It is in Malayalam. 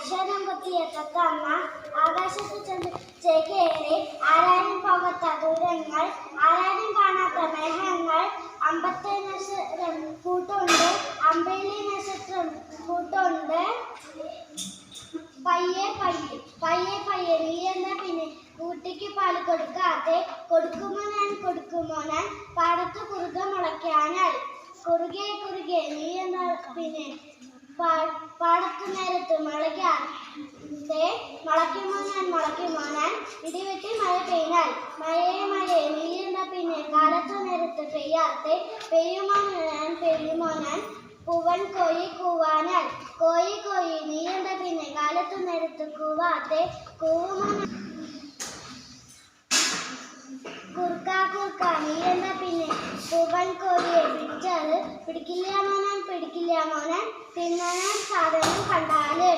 അക്ഷരം കൊത്തിയെത്ത അമ്മ ആകാശത്ത് ചെന്ന് ചേക്കേറി ആരാരും പോകാത്ത ദൂരങ്ങൾ ആരാരും കാണാത്ത മേഘങ്ങൾ അമ്പത്തെ നക്ഷത്രം കൂട്ടുണ്ട് അമ്പേലി നക്ഷത്രം കൂട്ടുണ്ട് പയ്യെ പയ്യെ പയ്യെ പയ്യെ നീ എന്താ പിന്നെ കുട്ടിക്ക് പാല് കൊടുക്കാതെ കൊടുക്കുമോ ഞാൻ പാടത്ത് കുറുകെ മുളയ്ക്കാനായി കുറുകെ കുറുകെ നീ എന്താ പിന്നെ പാടത്തു നേരത്ത് മുളയ്ക്കുമോ ഞാൻ ഇടിവെട്ടി മഴ പെയ്യാൽ മഴയെ നീ എന്താ പിന്നെ കാലത്തു നേരത്ത് പെയ്യാതെ പെയ്യുമോ ഞാൻ പൂവൻ കോഴി കൂവാനാൽ കോഴി നീ എന്താ പിന്നെ കാലത്തു നേരത്ത് കൂവാതെ കൂവുമോ കുറുക്ക നീ എന്താ പിന്നെ പൂവൻ കോഴിയെ പിടിക്കില്ല മോനാൻ തിന്നാൻ സാധനം കണ്ടാല്